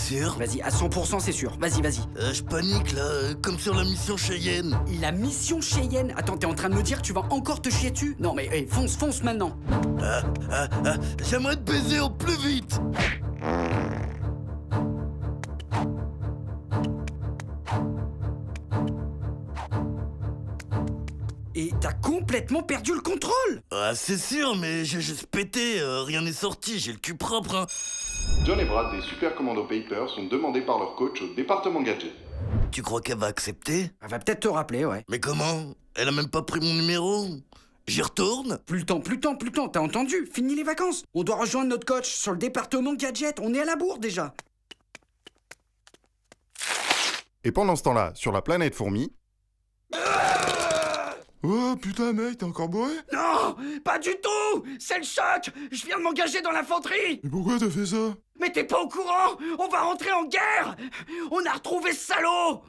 sûr? Vas-y, à 100% c'est sûr. Vas-y, vas-y. Je panique là, comme sur la mission Cheyenne. La mission Cheyenne. Attends, t'es en train de me dire que tu vas encore te chier dessus? Non mais, hey, fonce maintenant. J'aimerais te baiser au plus vite. Et t'as complètement perdu le contrôle! Ah, c'est sûr, mais j'ai juste pété, rien n'est sorti, j'ai le cul propre, hein. John et Brad des Super Commando Papers sont demandés par leur coach au département gadget. Tu crois qu'elle va accepter? Elle va peut-être te rappeler, ouais. Mais comment? Elle a même pas pris mon numéro. J'y retourne? Plus le temps, t'as entendu? Fini les vacances. On doit rejoindre notre coach sur le département gadget. On est à la bourre déjà. Et pendant ce temps-là, sur la planète fourmi... Oh putain mec, t'es encore bourré? Non, pas du tout. C'est le choc. Je viens de m'engager dans l'infanterie. Mais pourquoi t'as fait ça? Mais t'es pas au courant. On va rentrer en guerre. On a retrouvé ce salaud.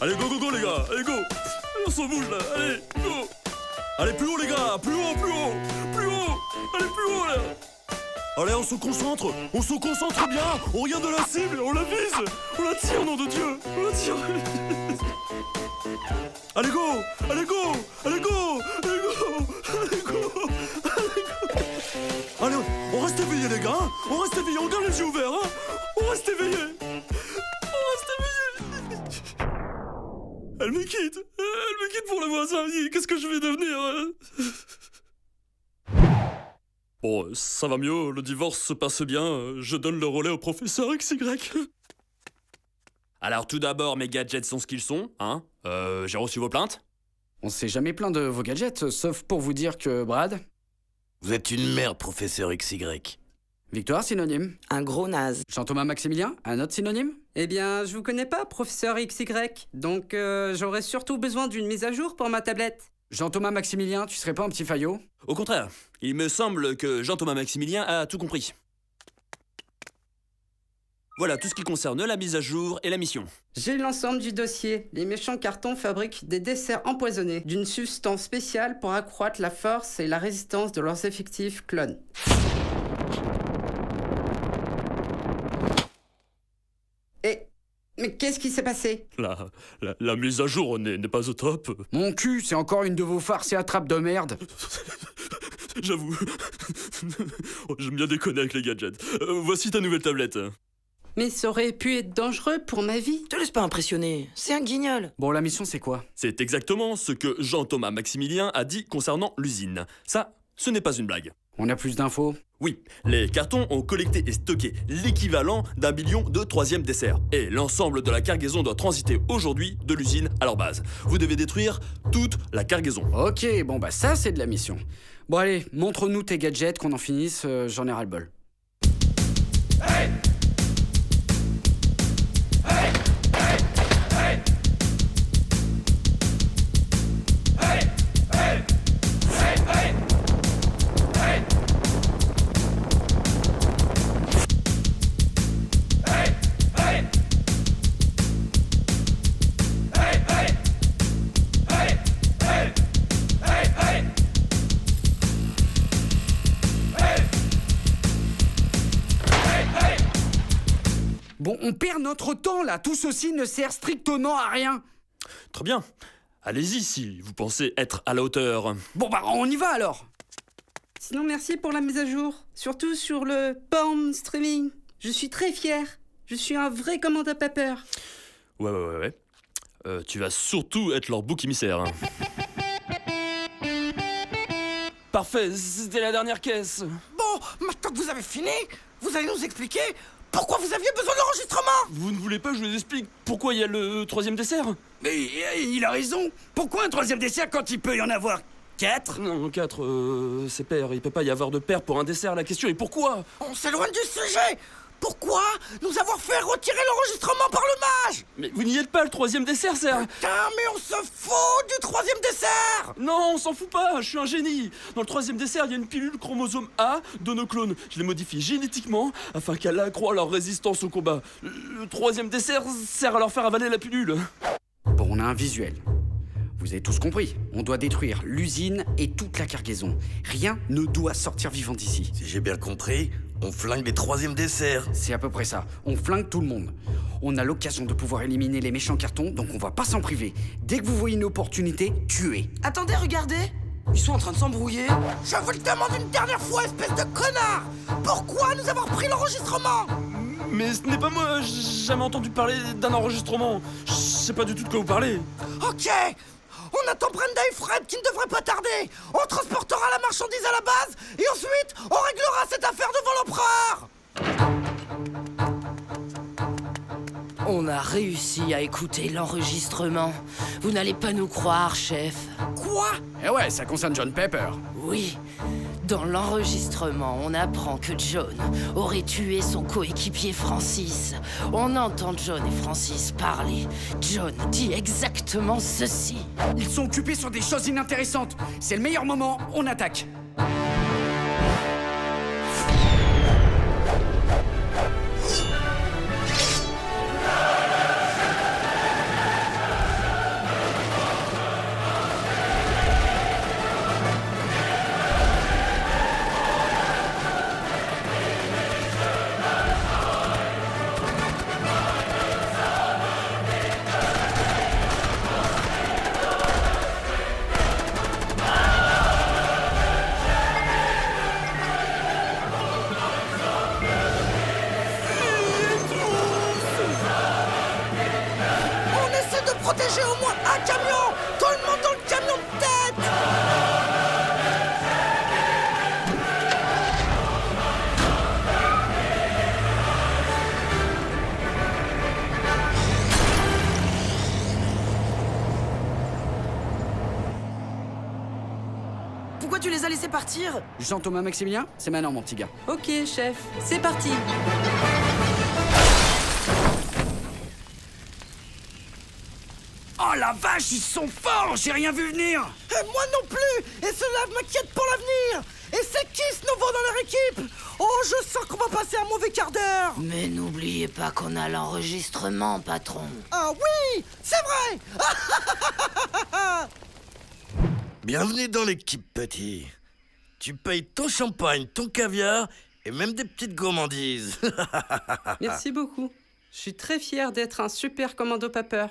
Allez, go, go, go, les gars! Allez, go! Allez, on s'en bouge, là! Allez, go! Allez, plus haut, les gars! Plus haut, plus haut! Plus haut! Allez, plus haut, là! Allez, on se concentre! On se concentre bien! On regarde la cible! On la vise! On la tire, nom de Dieu! On la tire! Allez, go! Allez, go! Allez, go! Allez, go! Allez, go! Allez, go! Allez, on reste éveillés, les gars! Hein. On reste éveillés! On garde les yeux ouverts! Hein. On reste éveillés! On reste éveillés! Elle me quitte pour le voisin. Qu'est-ce que je vais devenir? Bon, ça va mieux, le divorce se passe bien. Je donne le relais au professeur XY. Alors tout d'abord, mes gadgets sont ce qu'ils sont, hein. J'ai reçu vos plaintes. On s'est jamais plaint de vos gadgets, sauf pour vous dire que Brad... Vous êtes une merde, professeur XY. Victoire, synonyme. Un gros naze. Jean-Thomas Maximilien, un autre synonyme. Eh bien, je vous connais pas, professeur XY, donc j'aurais surtout besoin d'une mise à jour pour ma tablette. Jean-Thomas Maximilien, tu serais pas un petit faillot? Au contraire, il me semble que Jean-Thomas Maximilien a tout compris. Voilà tout ce qui concerne la mise à jour et la mission. J'ai l'ensemble du dossier. Les méchants cartons fabriquent des desserts empoisonnés d'une substance spéciale pour accroître la force et la résistance de leurs effectifs clones. Mais qu'est-ce qui s'est passé? La mise à jour n'est pas au top. Mon cul, c'est encore une de vos farces et attrapes de merde. J'avoue. J'aime bien déconner avec les gadgets. Voici ta nouvelle tablette. Mais ça aurait pu être dangereux pour ma vie. Te laisse pas impressionner, c'est un guignol. Bon, la mission, c'est quoi? C'est exactement ce que Jean-Thomas Maximilien a dit concernant l'usine. Ça, ce n'est pas une blague. On a plus d'infos? Oui, les cartons ont collecté et stocké l'équivalent d'1 million de troisième desserts. Et l'ensemble de la cargaison doit transiter aujourd'hui de l'usine à leur base. Vous devez détruire toute la cargaison. Ok, bon bah ça c'est de la mission. Bon allez, montre-nous tes gadgets, qu'on en finisse, j'en ai ras-le-bol. Hey! Hey! Hey! Hey! Hey! Hey! Hey! Hey! Bon, on perd notre temps là, tout ceci ne sert strictement à rien. Très bien. Allez-y si vous pensez être à la hauteur. Bon bah on y va alors. Sinon, merci pour la mise à jour. Surtout sur le porn streaming. Je suis très fier. Je suis un vrai Commando Paper. Ouais. Tu vas surtout être leur bouc émissaire. Hein. Parfait, c'était la dernière caisse. Bon, maintenant que vous avez fini, vous allez nous expliquer pourquoi vous aviez besoin de l'enregistrement. Vous ne voulez pas que je vous explique pourquoi il y a le troisième dessert? Mais il a raison. Pourquoi un troisième dessert quand il peut y en avoir 4? Non, 4, c'est pair. Il peut pas y avoir de paire pour un dessert. La question est pourquoi? On s'éloigne du sujet. Pourquoi nous avoir fait retirer l'enregistrement par le mage? Mais vous n'y êtes pas, le troisième dessert, sert. Putain, mais on se fout du troisième dessert. Non, on s'en fout pas, je suis un génie. Dans le troisième dessert, il y a une pilule chromosome A de nos clones. Je les modifie génétiquement afin qu'elle accroît leur résistance au combat. Le troisième dessert sert à leur faire avaler la pilule. Bon, on a un visuel. Vous avez tous compris, on doit détruire l'usine et toute la cargaison. Rien ne doit sortir vivant d'ici. Si j'ai bien compris, On flingue les troisièmes desserts. C'est à peu près ça. On flingue tout le monde. On a l'occasion de pouvoir éliminer les méchants cartons, donc on va pas s'en priver. Dès que vous voyez une opportunité, tuez. Attendez, regardez. Ils sont en train de s'embrouiller. Je vous le demande une dernière fois, espèce de connard! Pourquoi nous avoir pris l'enregistrement? Mais ce n'est pas moi, j'ai jamais entendu parler d'un enregistrement. Je sais pas du tout de quoi vous parlez. Ok! On attend Brenda et Fred qui ne devraient pas tarder! On transportera la marchandise à la base et ensuite on réglera cette affaire devant l'empereur! On a réussi à écouter l'enregistrement. Vous n'allez pas nous croire, chef. Quoi? Eh ouais, ça concerne John Pepper. Oui. Dans l'enregistrement, on apprend que John aurait tué son coéquipier Francis. On entend John et Francis parler. John dit exactement ceci. Ils sont occupés sur des choses inintéressantes. C'est le meilleur moment, on attaque. On essaie de protéger au moins un camion! Tout le monde dans le camion de tête! Pourquoi tu les as laissés partir? Jean-Thomas Maximilien, c'est maintenant mon petit gars. Ok, chef, c'est parti. Oh la vache, ils sont forts, j'ai rien vu venir. Et moi non plus! Et cela m'inquiète pour l'avenir! Et c'est qui ce nouveau dans leur équipe? Oh, je sens qu'on va passer un mauvais quart d'heure! Mais n'oubliez pas qu'on a l'enregistrement, patron. Ah oui! C'est vrai! Bienvenue dans l'équipe, petit. Tu payes ton champagne, ton caviar et même des petites gourmandises. Merci beaucoup. Je suis très fier d'être un super commando Pepper.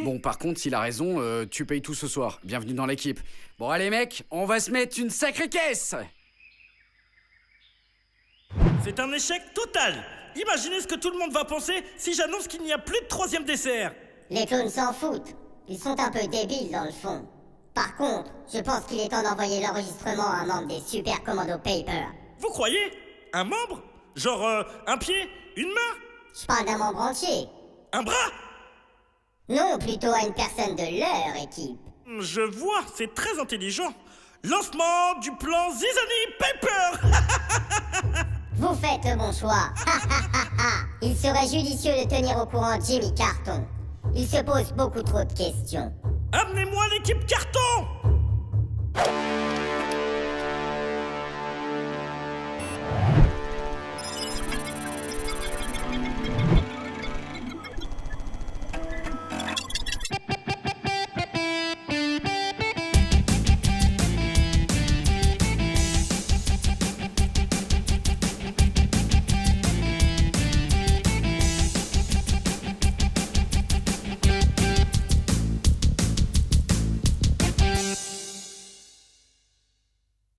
Bon, par contre, s'il a raison, tu payes tout ce soir. Bienvenue dans l'équipe. Bon, allez, mec, on va se mettre une sacrée caisse. C'est un échec total. Imaginez ce que tout le monde va penser si j'annonce qu'il n'y a plus de troisième dessert. Les clowns s'en foutent. Ils sont un peu débiles dans le fond. Par contre, je pense qu'il est temps d'envoyer l'enregistrement à un membre des Super Commando Paper. Vous croyez? Un membre? Genre un pied? Une main? Je parle d'un membre entier. Un bras? Non, plutôt à une personne de leur équipe. Je vois, c'est très intelligent. Lancement du plan Zizani Paper. Vous faites le bon choix. Il serait judicieux de tenir au courant Jimmy Carton. Il se pose beaucoup trop de questions. Amenez-moi l'équipe carton.